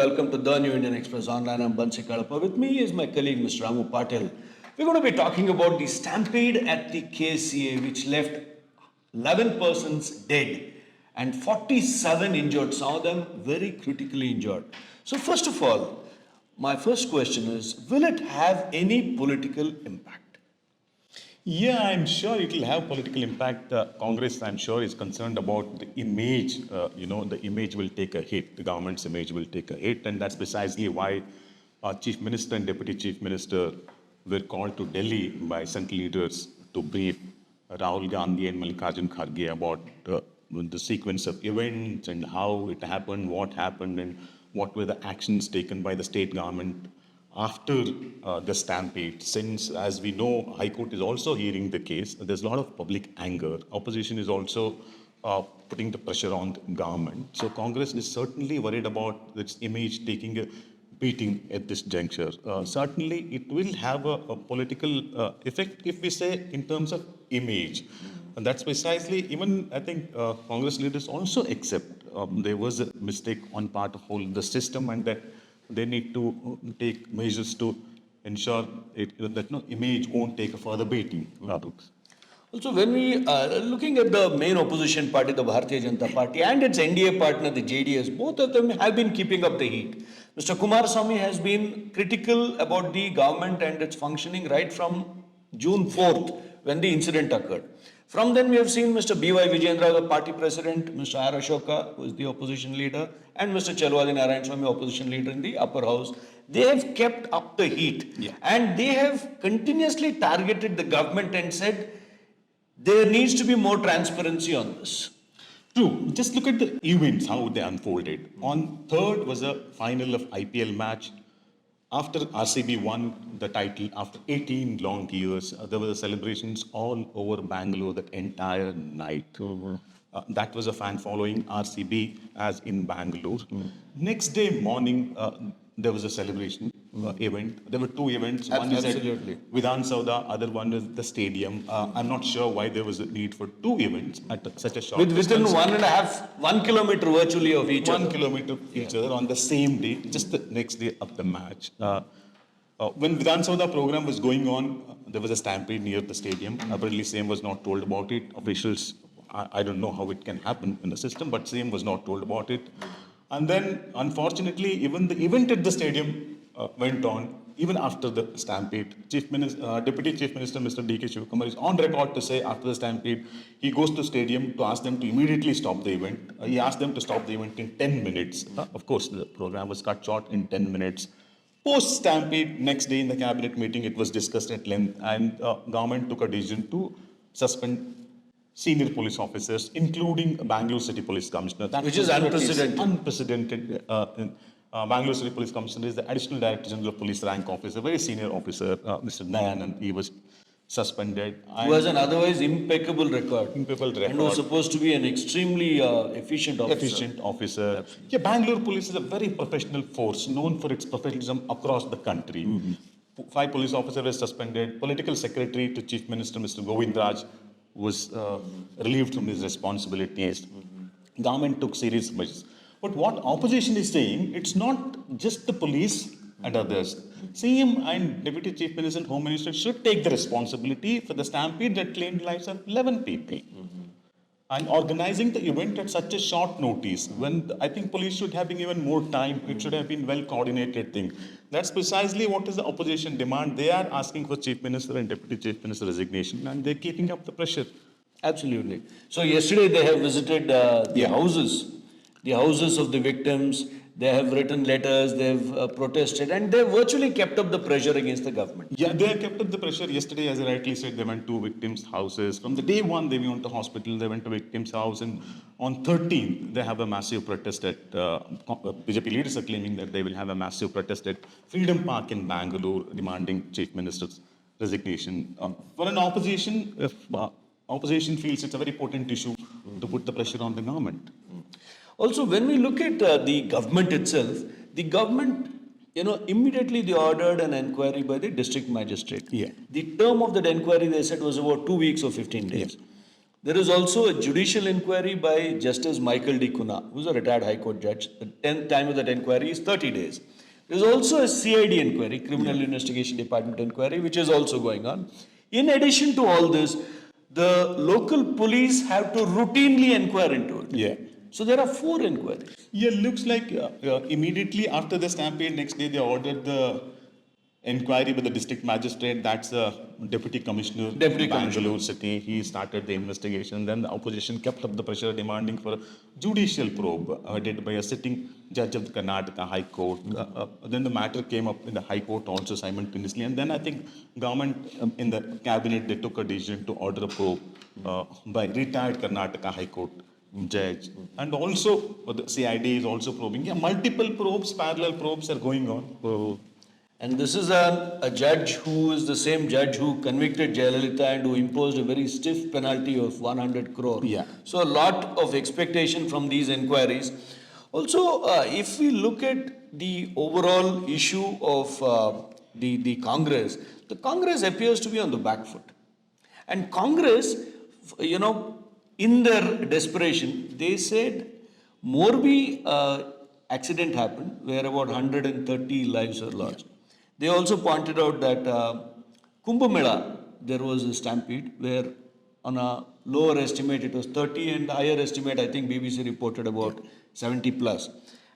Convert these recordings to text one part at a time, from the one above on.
welcome to the New Indian Express Online. I'm Bansy Kalappa. With me is my colleague, Mr. Ramu Patil. We're going to be talking about the stampede at the KSCA, which left 11 persons dead and 47 injured, some of them very critically injured. So first of all, my first question is, will it have any political impact? Yeah, I'm sure it will have political impact. Congress, I'm sure, is concerned about the image. The image will take a hit. The government's image will take a hit. And that's precisely why our Chief Minister and Deputy Chief Minister were called to Delhi by central leaders to brief Rahul Gandhi and Mallikarjun Kharge about the sequence of events and how it happened, and what were the actions taken by the state government after the stampede. Since, as we know, High Court is also hearing the case, there's a lot of public anger. Opposition is also putting the pressure on the government. So Congress is certainly worried about its image taking a beating at this juncture. Certainly, it will have a political effect, if we say, in terms of image. And that's precisely, even I think Congress leaders also accept there was a mistake on part of the system, and that they need to take measures to ensure that no image won't take a further beating. Also, when we are looking at the main opposition party, the Bharatiya Janata Party, and its NDA partner, the JDS, both of them have been keeping up the heat. Mr. Kumaraswamy has been critical about the government and its functioning right from June 4th, when the incident occurred. From then, we have seen Mr. B.Y. Vijayendra, the party president, Mr. R. Ashoka, who is the opposition leader, and Mr. Chelwadi Narayanaswamy, opposition leader in the upper house. They have kept up the heat. Yeah. And they have continuously targeted the government and said there needs to be more transparency on this. True. Just look at the events, how they unfolded. On 3rd was a final of IPL match. After RCB won the title, after 18 long years, there were celebrations all over Bangalore that entire night. That was a fan following RCB as in Bangalore. Next day morning, there was a celebration event. There were two events. One is at Vidhan Sauda, other one is the stadium. I'm not sure why there was a need for two events at such a short Within 1.5 kilometer virtually of each other. 1 kilometer each other on the same day, just the next day of the match. When Vidhan Sauda program was going on, there was a stampede near the stadium. Apparently, same was not told about it. Officials, I don't know how it can happen in the system, but same was not told about it. And then, unfortunately, even the event at the stadium went on even after the stampede. Deputy Chief Minister Mr. D.K. Shivakumar is on record to say after the stampede, he goes to stadium to ask them to immediately stop the event. He asked them to stop the event in 10 minutes. Of course, the program was cut short in 10 minutes. Post-stampede, next day in the cabinet meeting, it was discussed at length, and government took a decision to suspend senior police officers, including Bangalore City Police Commissioner. Which is unprecedented. Unprecedented. Bangalore City Police Commissioner is the Additional Director General of Police rank officer, very senior officer, Mr. Nayan, and he was suspended. Who has an otherwise impeccable record. And was supposed to be an extremely efficient officer. Yeah, Bangalore Police is a very professional force, known for its professionalism across the country. 5 police officers were suspended. Political Secretary to Chief Minister, Mr. Govind Raj, was relieved from his responsibilities. Government took serious measures. But what opposition is saying, it's not just the police and others. CM and Deputy Chief Minister and Home Minister should take the responsibility for the stampede that claimed lives of 11 people. And organizing the event at such a short notice, when I think police should have been given more time, it should have been well-coordinated thing. That's precisely what is the opposition demand. They are asking for Chief Minister and Deputy Chief Minister resignation, and they're keeping up the pressure. Absolutely. So yesterday they have visited the houses of the victims. They have written letters, they have protested, and they virtually kept up the pressure against the government. Yeah, they have kept up the pressure. Yesterday, as I rightly said, they went to victims' houses. From the day one, they went to hospital, they went to victims' house, and on 13th, they have a massive protest at, BJP leaders are claiming that they will have a massive protest at Freedom Park in Bangalore, demanding Chief Minister's resignation. For an opposition, if opposition feels it's a very potent issue to put the pressure on the government. Also, when we look at the government itself, the government, immediately they ordered an inquiry by the district magistrate. Yeah. The term of that inquiry, they said, was about 2 weeks or 15 days. Yeah. There is also a judicial inquiry by Justice Michael D. Kuna, who's a retired High Court judge. The 10th time of that inquiry is 30 days. There is also a CID inquiry, Criminal Investigation Department inquiry, which is also going on. In addition to all this, the local police have to routinely inquire into it. Yeah. So there are 4 inquiries. Yeah, looks like immediately after the stampede, next day they ordered the inquiry by the district magistrate. That's the deputy commissioner, Deputy Bengaluru city. He started the investigation. Then the opposition kept up the pressure, demanding for a judicial probe headed by a sitting judge of the Karnataka High Court. Then the matter came up in the High Court also simultaneously. And then I think government in the cabinet, they took a decision to order a probe by retired Karnataka High Court judge. And also the CID is also probing. Yeah, multiple probes, parallel probes are going on. And this is a judge who is the same judge who convicted Jayalalitha and who imposed a very stiff penalty of 100 crore. Yeah. So a lot of expectation from these inquiries. Also, if we look at the overall issue of the Congress appears to be on the back foot. And Congress, in their desperation, they said Morbi accident happened where about 130 lives were lost. They also pointed out that Kumbh Mela, there was a stampede where on a lower estimate it was 30 and higher estimate I think BBC reported about 70 plus.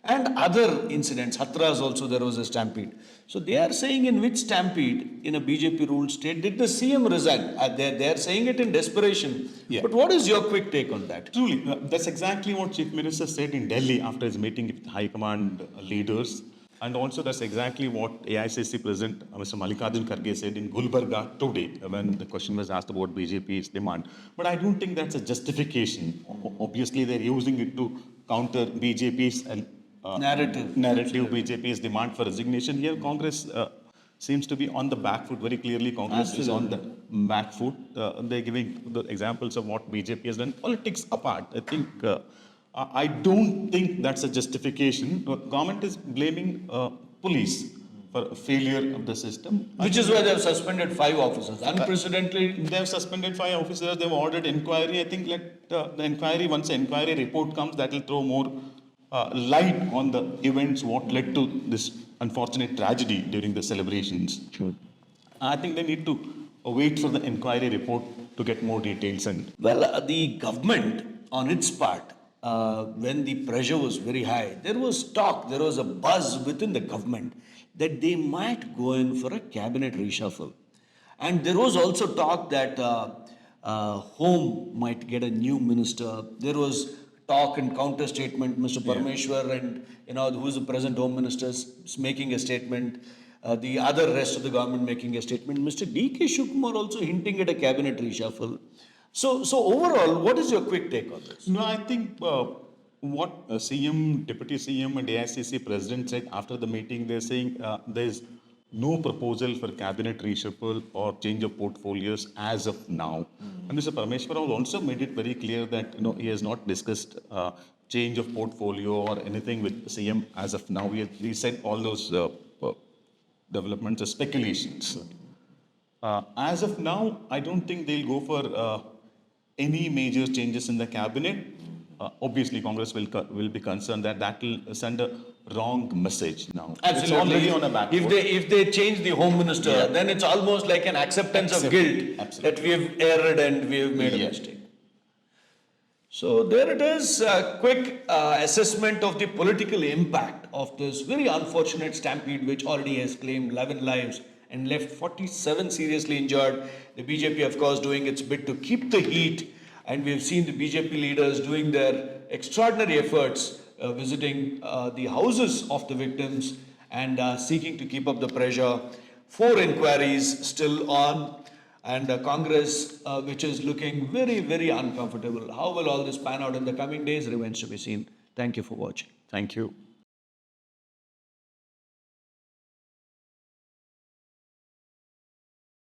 And other incidents, Hathras also there was a stampede. So they are saying in which stampede in a BJP ruled state did the CM resign? They are saying it in desperation. Yeah. But what is your quick take on that? Truly, that's exactly what Chief Minister said in Delhi after his meeting with High Command leaders. And also that's exactly what AICC President Mr. Mallikarjun Kharge said in Gulbarga today when the question was asked about BJP's demand. But I don't think that's a justification. Obviously, they're using it to counter BJP's Narrative. BJP's demand for resignation. Here, Congress seems to be on the back foot. Very clearly, Congress is on the back foot. They're giving the examples of what BJP has done. Politics apart, I think... I don't think that's a justification. Government is blaming police for failure of the system. Which is why they have suspended 5 officers. Unprecedentedly. They have suspended 5 officers. They've ordered inquiry. I think let the inquiry, once the inquiry report comes, that will throw more light on the events, what led to this unfortunate tragedy during the celebrations. Sure. I think they need to wait for the inquiry report to get more details. Well, the government on its part, when the pressure was very high, there was talk, there was a buzz within the government that they might go in for a cabinet reshuffle. And there was also talk that Home might get a new minister. There was talk and counter statement, Mr. Parameshwar and who is the present Home Minister is making a statement. The other rest of the government making a statement. Mr. D.K. Shivkumar also hinting at a cabinet reshuffle. So overall, what is your quick take on this? No, I think what CM, Deputy CM and AICC President said after the meeting, they're saying there is no proposal for cabinet reshuffle or change of portfolios as of now. And Mr. Parameshwar also made it very clear that he has not discussed change of portfolio or anything with CM as of now. He said all those developments are speculations. As of now, I don't think they'll go for any major changes in the cabinet. Obviously, Congress will be concerned that will send a wrong message now. Absolutely. It's already on a back foot. If they change the Home Minister, then it's almost like an acceptance of guilt that we have erred and we have made a mistake. So there it is, a quick assessment of the political impact of this very unfortunate stampede which already has claimed 11 lives and left 47 seriously injured. The BJP, of course, doing its bit to keep the heat, and we have seen the BJP leaders doing their extraordinary efforts, visiting the houses of the victims and seeking to keep up the pressure. 4 inquiries still on, and Congress, which is looking very, very uncomfortable. How will all this pan out in the coming days remains to be seen. Thank you for watching. Thank you.